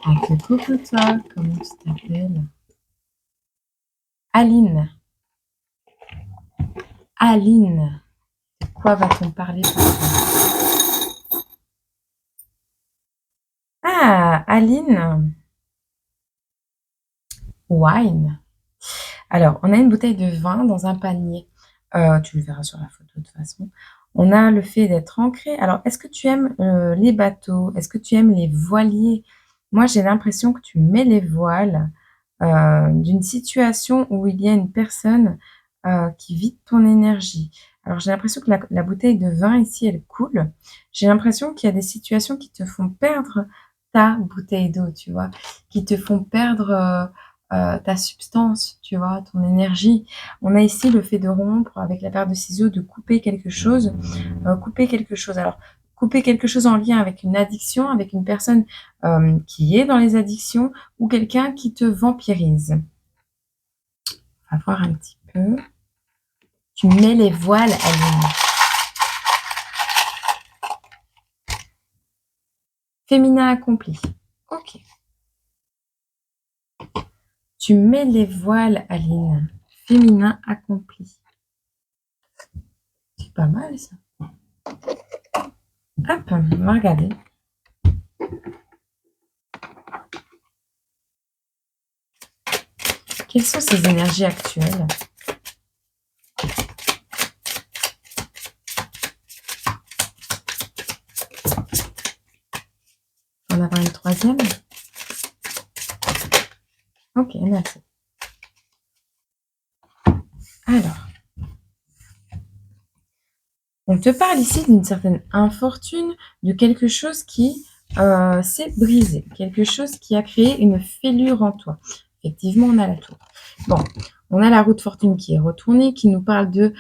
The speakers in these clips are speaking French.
Coucou toi, comment tu t'appelles? Aline. Aline, de quoi va-t-on parler ce soir? Ah, Aline, wine. Alors, on a une bouteille de vin dans un panier. Tu le verras sur la photo de toute façon. On a le fait d'être ancré. Alors, est-ce que tu aimes les bateaux? Est-ce que tu aimes les voiliers? Moi, j'ai l'impression que tu mets les voiles d'une situation où il y a une personne qui vide ton énergie. Alors, j'ai l'impression que la bouteille de vin ici, elle coule. J'ai l'impression qu'il y a des situations qui te font perdre ta bouteille d'eau, tu vois, qui te font perdre ta substance, tu vois, ton énergie. On a ici le fait de rompre avec la paire de ciseaux, de couper quelque chose, couper quelque chose. Alors, couper quelque chose en lien avec une addiction, avec une personne qui est dans les addictions ou quelqu'un qui te vampirise. On va voir un petit peu. Tu mets les voiles, Aline. Féminin accompli. Ok. Tu mets les voiles, Aline. Féminin accompli. C'est pas mal, ça. Hop, on va regarder. Quelles sont ces énergies actuelles? On va en avoir une troisième. Ok, merci. Alors, on te parle ici d'une certaine infortune, de quelque chose qui s'est brisé, quelque chose qui a créé une fêlure en toi. Effectivement, on a la tour. Bon, on a la roue de fortune qui est retournée, qui nous parle de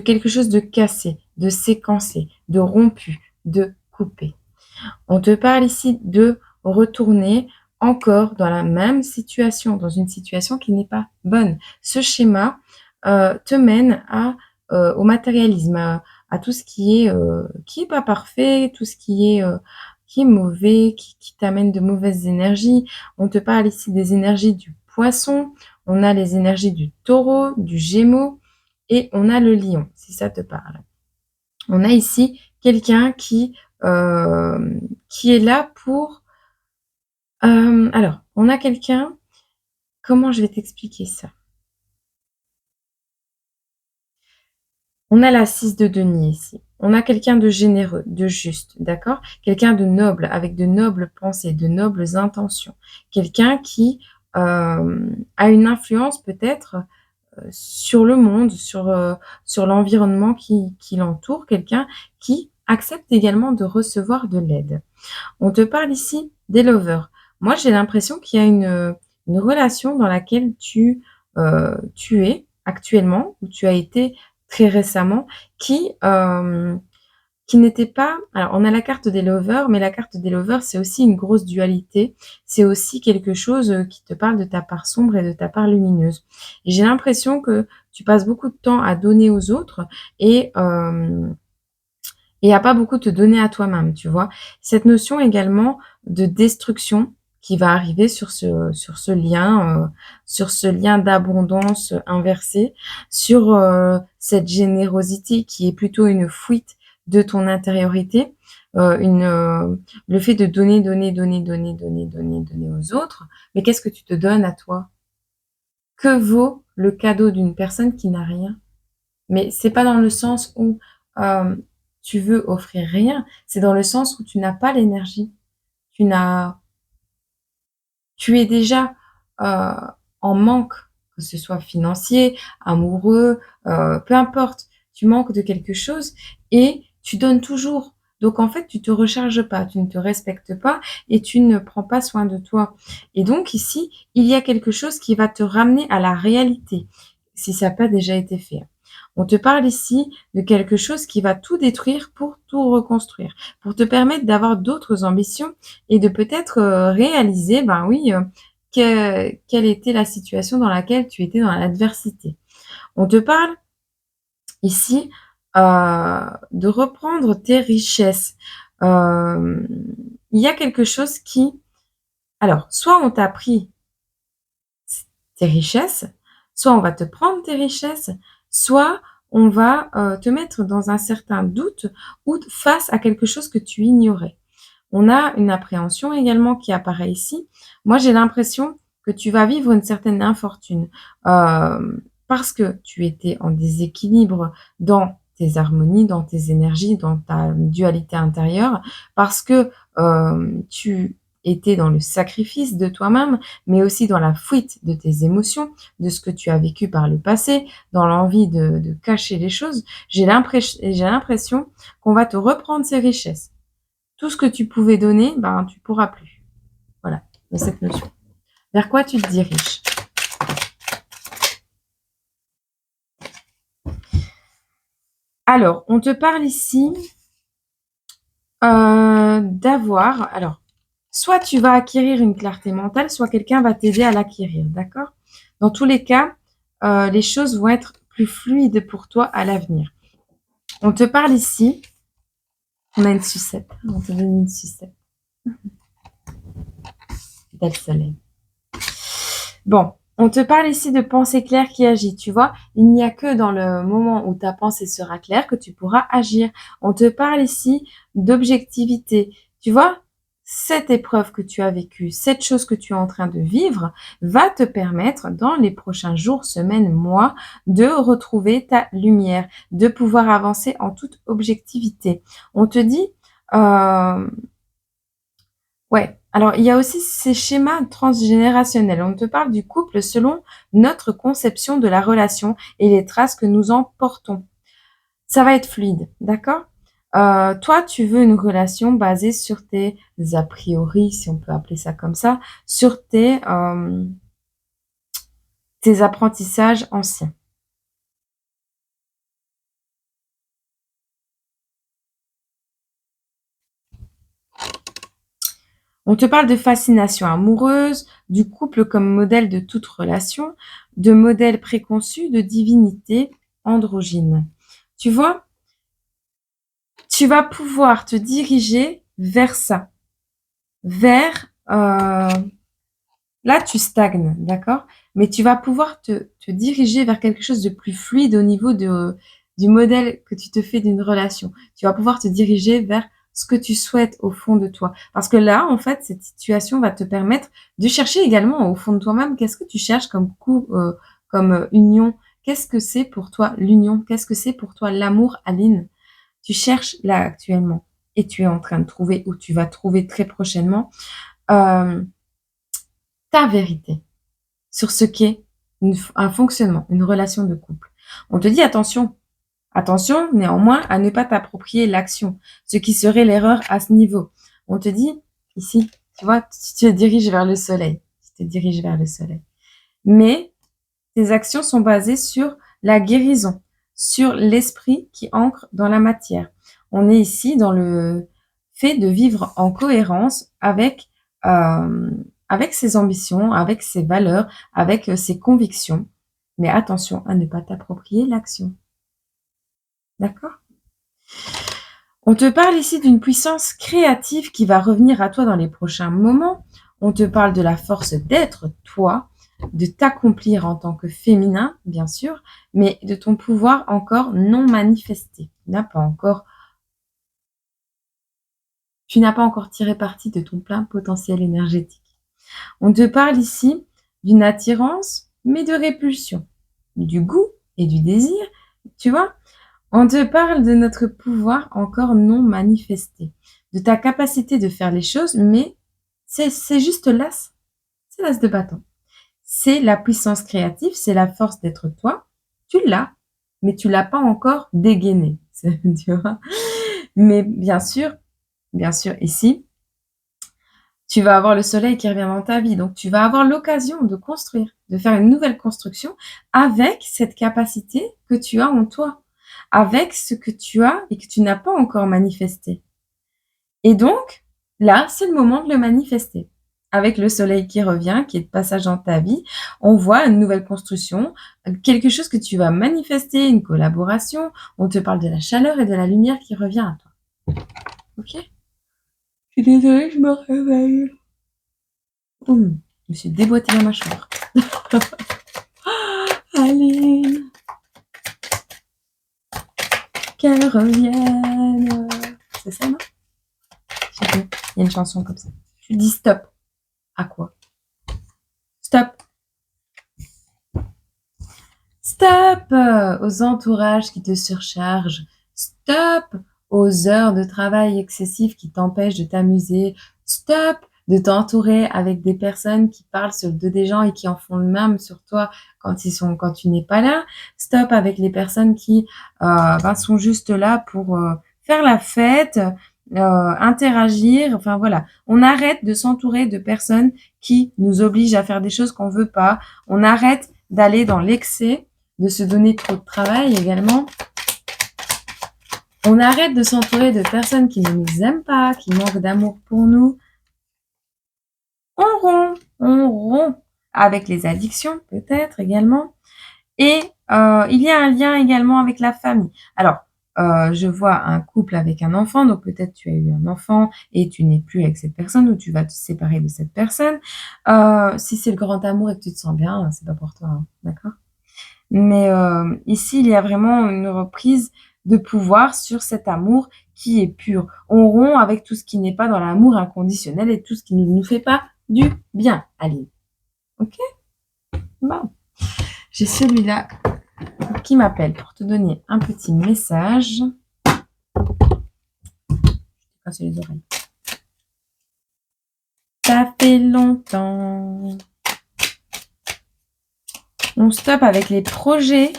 quelque chose de cassé, de séquencé, de rompu, de coupé. On te parle ici de retourner encore dans la même situation, dans une situation qui n'est pas bonne. Ce schéma te mène au matérialisme, à tout ce qui est pas parfait, tout ce qui est mauvais, qui t'amène de mauvaises énergies. On te parle ici des énergies du poisson, on a les énergies du taureau, du gémeaux, et on a le lion, si ça te parle. On a ici quelqu'un qui est là pour... alors, on a quelqu'un... Comment je vais t'expliquer ça? On a la 6 de denier ici. On a quelqu'un de généreux, de juste, d'accord? Quelqu'un de noble, avec de nobles pensées, de nobles intentions. Quelqu'un qui a une influence peut-être sur le monde, sur l'environnement qui l'entoure. Quelqu'un qui accepte également de recevoir de l'aide. On te parle ici des lovers. Moi, j'ai l'impression qu'il y a une relation dans laquelle tu es actuellement, ou tu as été très récemment, qui n'était pas... Alors, on a la carte des lovers, mais la carte des lovers, c'est aussi une grosse dualité. C'est aussi quelque chose qui te parle de ta part sombre et de ta part lumineuse. Et j'ai l'impression que tu passes beaucoup de temps à donner aux autres et à pas beaucoup te donner à toi-même, tu vois. Cette notion également de destruction qui va arriver sur ce lien d'abondance inversé, sur cette générosité qui est plutôt une fuite de ton intériorité, le fait de donner, donner, donner, donner, donner, donner, donner aux autres. Mais qu'est-ce que tu te donnes à toi? Que vaut le cadeau d'une personne qui n'a rien? Mais c'est pas dans le sens où euh, tu veux offrir rien, c'est dans le sens où tu n'as pas l'énergie. Tu n'as, tu es déjà euh, en manque, que ce soit financier, amoureux, peu importe. Tu manques de quelque chose et tu donnes toujours. Donc en fait, tu te recharges pas, tu ne te respectes pas et tu ne prends pas soin de toi. Et donc ici, il y a quelque chose qui va te ramener à la réalité, si ça n'a pas déjà été fait. On te parle ici de quelque chose qui va tout détruire pour tout reconstruire, pour te permettre d'avoir d'autres ambitions et de peut-être réaliser, ben oui, quelle était la situation dans laquelle tu étais dans l'adversité. On te parle ici de reprendre tes richesses. Euh, il y a quelque chose qui alors, soit on t'a pris tes richesses, soit on va te prendre tes richesses, soit on va, te mettre dans un certain doute ou face à quelque chose que tu ignorais. On a une appréhension également qui apparaît ici. Moi, j'ai l'impression que tu vas vivre une certaine infortune, parce que tu étais en déséquilibre dans tes harmonies, dans tes énergies, dans ta dualité intérieure, parce que, tu étais dans le sacrifice de toi-même, mais aussi dans la fuite de tes émotions, de ce que tu as vécu par le passé, dans l'envie de cacher les choses. J'ai l'impression qu'on va te reprendre ces richesses. Tout ce que tu pouvais donner, ben, tu pourras plus. Voilà, de cette notion. Vers quoi tu te diriges? Alors, on te parle ici d'avoir... Alors, soit tu vas acquérir une clarté mentale, soit quelqu'un va t'aider à l'acquérir, d'accord? Dans tous les cas, les choses vont être plus fluides pour toi à l'avenir. On te parle ici... On a une sucette. On te donne une sucette. Belle soleil. Bon, on te parle ici de pensée claire qui agit, tu vois. Il n'y a que dans le moment où ta pensée sera claire que tu pourras agir. On te parle ici d'objectivité. Tu vois, cette épreuve que tu as vécue, cette chose que tu es en train de vivre, va te permettre dans les prochains jours, semaines, mois, de retrouver ta lumière, de pouvoir avancer en toute objectivité. On te dit... Ouais, alors il y a aussi ces schémas transgénérationnels. On te parle du couple selon notre conception de la relation et les traces que nous en portons. Ça va être fluide, d'accord? Toi, tu veux une relation basée sur tes a priori, si on peut appeler ça comme ça, sur tes apprentissages anciens. On te parle de fascination amoureuse, du couple comme modèle de toute relation, de modèle préconçu, de divinité androgyne. Tu vois, tu vas pouvoir te diriger vers ça, vers... là, tu stagnes, d'accord? Mais tu vas pouvoir te diriger vers quelque chose de plus fluide au niveau du modèle que tu te fais d'une relation. Tu vas pouvoir te diriger vers ce que tu souhaites au fond de toi. Parce que là, en fait, cette situation va te permettre de chercher également au fond de toi-même qu'est-ce que tu cherches comme union. Qu'est-ce que c'est pour toi l'union? Qu'est-ce que c'est pour toi l'amour, Aline? Tu cherches là actuellement et tu es en train de trouver ou tu vas trouver très prochainement euh, ta vérité sur ce qu'est un fonctionnement, une relation de couple. On te dit attention, attention néanmoins à ne pas t'approprier l'action, ce qui serait l'erreur à ce niveau. On te dit ici, tu vois, tu te diriges vers le soleil, tu te diriges vers le soleil. Mais tes actions sont basées sur la guérison, sur l'esprit qui ancre dans la matière. On est ici dans le fait de vivre en cohérence avec ses ambitions, avec ses valeurs, avec ses convictions. Mais attention à ne pas t'approprier l'action. D'accord? On te parle ici d'une puissance créative qui va revenir à toi dans les prochains moments. On te parle de la force d'être toi, de t'accomplir en tant que féminin, bien sûr, mais de ton pouvoir encore non manifesté. Tu n'as pas encore tiré parti de ton plein potentiel énergétique. On te parle ici d'une attirance, mais de répulsion, du goût et du désir, tu vois. On te parle de notre pouvoir encore non manifesté, de ta capacité de faire les choses, mais c'est juste l'as, c'est l'as de bâton. C'est la puissance créative, c'est la force d'être toi. Tu l'as, mais tu l'as pas encore dégainé, tu vois. Mais bien sûr, ici, tu vas avoir le soleil qui revient dans ta vie. Donc, tu vas avoir l'occasion de construire, de faire une nouvelle construction avec cette capacité que tu as en toi, avec ce que tu as et que tu n'as pas encore manifesté. Et donc, là, c'est le moment de le manifester. Avec le soleil qui revient, qui est de passage dans ta vie, on voit une nouvelle construction, quelque chose que tu vas manifester, une collaboration. On te parle de la chaleur et de la lumière qui revient à toi. Ok ? Je suis désolée, je me réveille. Je me suis déboîté la mâchoire. Aline, qu'elle revienne. C'est ça, non? Je sais plus. Il y a une chanson comme ça. Je dis stop. À quoi? Stop. Stop aux entourages qui te surchargent. Stop aux heures de travail excessives qui t'empêchent de t'amuser. Stop de t'entourer avec des personnes qui parlent sur le dos des gens et qui en font le même sur toi quand tu n'es pas là. Stop avec les personnes qui sont juste là pour faire la fête, interagir. Enfin voilà, on arrête de s'entourer de personnes qui nous obligent à faire des choses qu'on veut pas. On arrête d'aller dans l'excès, de se donner trop de travail également. On arrête de s'entourer de personnes qui ne nous aiment pas, qui manquent d'amour pour nous. On rompt avec les addictions peut-être également. Et il y a un lien également avec la famille. Alors, je vois un couple avec un enfant, donc peut-être tu as eu un enfant et tu n'es plus avec cette personne ou tu vas te séparer de cette personne. Si c'est le grand amour et que tu te sens bien, c'est pas pour toi, hein, d'accord? Mais ici, il y a vraiment une reprise de pouvoir sur cet amour qui est pur. On rompt avec tout ce qui n'est pas dans l'amour inconditionnel et tout ce qui ne nous fait pas du bien, Aline. Ok? Bon. J'ai celui-là qui m'appelle pour te donner un petit message. Je vais casser les oreilles. Ça fait longtemps. On stoppe avec les projets.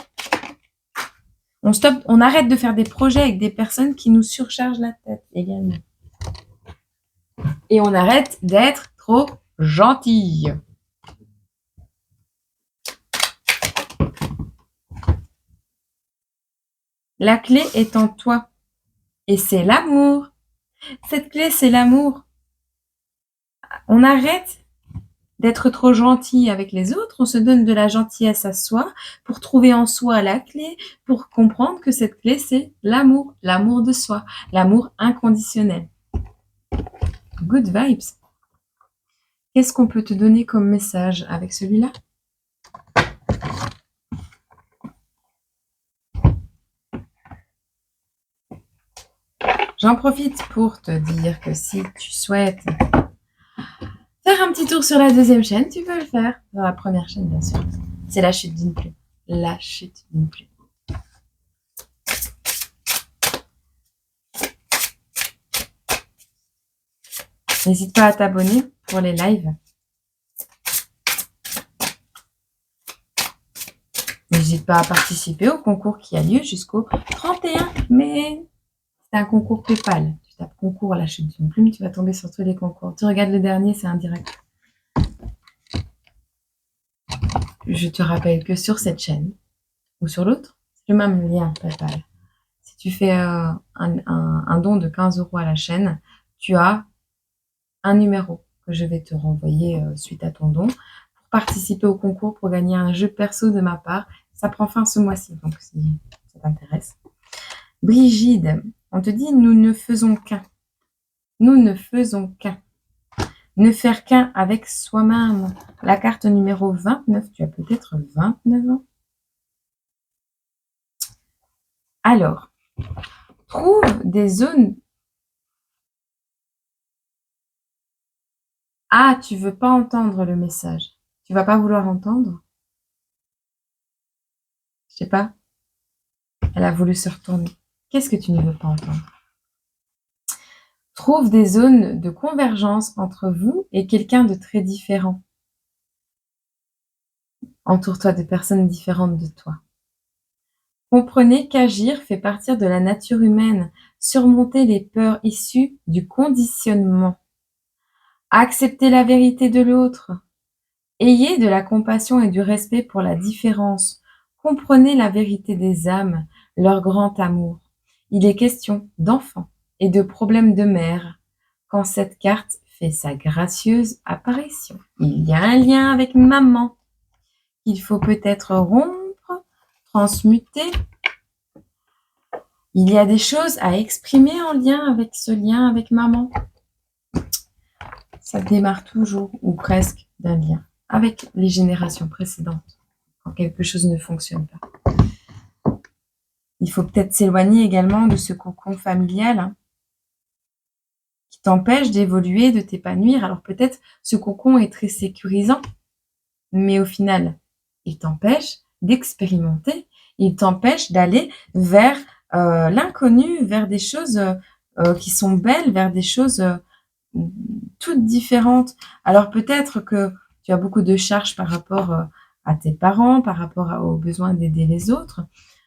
On arrête de faire des projets avec des personnes qui nous surchargent la tête également. Et on arrête d'être trop gentille. La clé est en toi. Et c'est l'amour. Cette clé, c'est l'amour. On arrête d'être trop gentil avec les autres, on se donne de la gentillesse à soi pour trouver en soi la clé, pour comprendre que cette clé, c'est l'amour de soi, l'amour inconditionnel. Good vibes. Qu'est-ce qu'on peut te donner comme message avec celui-là? J'en profite pour te dire que si tu souhaites faire un petit tour sur la deuxième chaîne, tu peux le faire. Dans la première chaîne, bien sûr. C'est la chute d'une plume. La chute d'une plume. N'hésite pas à t'abonner pour les lives. N'hésite pas à participer au concours qui a lieu jusqu'au 31 mai. C'est un concours PayPal. Tu tapes concours à la chute d'une plume, tu vas tomber sur tous les concours. Tu regardes le dernier, c'est un direct. Je te rappelle que sur cette chaîne ou sur l'autre, c'est le même lien PayPal. Si tu fais un don de 15 € à la chaîne, tu as un numéro que je vais te renvoyer suite à ton don pour participer au concours pour gagner un jeu perso de ma part. Ça prend fin ce mois-ci, donc si ça t'intéresse. Brigide, on te dit nous ne faisons qu'un. Nous ne faisons qu'un. Ne faire qu'un avec soi-même. La carte numéro 29, tu as peut-être 29 ans. Alors, trouve des zones. Ah, tu veux pas entendre le message. Tu vas pas vouloir entendre? Je sais pas. Elle a voulu se retourner. Qu'est-ce que tu ne veux pas entendre? Trouve des zones de convergence entre vous et quelqu'un de très différent. Entoure-toi de personnes différentes de toi. Comprenez qu'agir fait partie de la nature humaine. Surmonter les peurs issues du conditionnement. Acceptez la vérité de l'autre. Ayez de la compassion et du respect pour la différence. Comprenez la vérité des âmes, leur grand amour. Il est question d'enfants et de problèmes de mère quand cette carte fait sa gracieuse apparition. Il y a un lien avec maman qu'il faut peut-être rompre, transmuter. Il y a des choses à exprimer en lien avec ce lien avec maman. ça démarre toujours, ou presque, d'un lien avec les générations précédentes, quand quelque chose ne fonctionne pas. Il faut peut-être s'éloigner également de ce cocon familial, hein, qui t'empêche d'évoluer, de t'épanouir. Alors peut-être ce cocon est très sécurisant, mais au final, il t'empêche d'expérimenter, il t'empêche d'aller vers l'inconnu, vers des choses qui sont belles, vers des choses toutes différentes. Alors peut-être que tu as beaucoup de charges par rapport à tes parents, par rapport aux besoins d'aider les autres,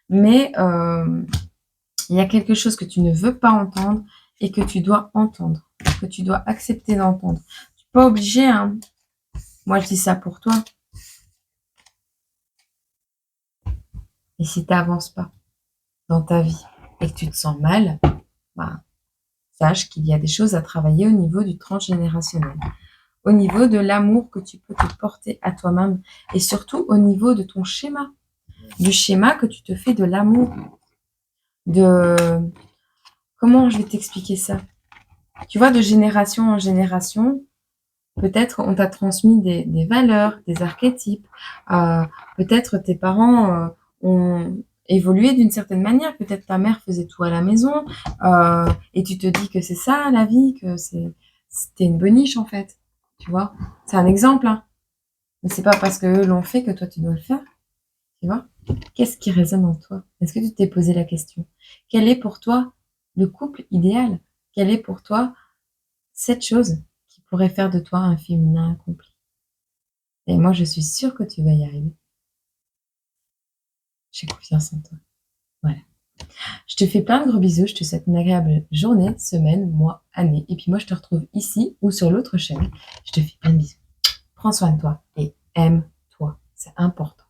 mais il y a quelque chose que tu ne veux pas entendre et que tu dois entendre, que tu dois accepter d'entendre. Tu n'es pas obligé, hein. Moi, je dis ça pour toi. Et si tu n'avances pas dans ta vie et que tu te sens mal, bah, sache qu'il y a des choses à travailler au niveau du transgénérationnel, au niveau de l'amour que tu peux te porter à toi-même et surtout au niveau de ton schéma, du schéma que tu te fais de l'amour, de... Comment je vais t'expliquer ça? Tu vois, de génération en génération, peut-être on t'a transmis des valeurs, des archétypes. Peut-être tes parents ont évolué d'une certaine manière. Peut-être ta mère faisait tout à la maison et tu te dis que c'est ça la vie, que c'était une boniche en fait. Tu vois, c'est un exemple, hein. Mais c'est pas parce qu'eux l'ont fait que toi tu dois le faire. Tu vois, qu'est-ce qui résonne en toi? Est-ce que tu t'es posé la question? Quel est pour toi le couple idéal? Quelle est pour toi cette chose qui pourrait faire de toi un féminin accompli? Et moi, je suis sûre que tu vas y arriver. J'ai confiance en toi. Voilà. Je te fais plein de gros bisous. Je te souhaite une agréable journée, semaine, mois, année. Et puis moi, je te retrouve ici ou sur l'autre chaîne. Je te fais plein de bisous. Prends soin de toi et aime-toi. C'est important.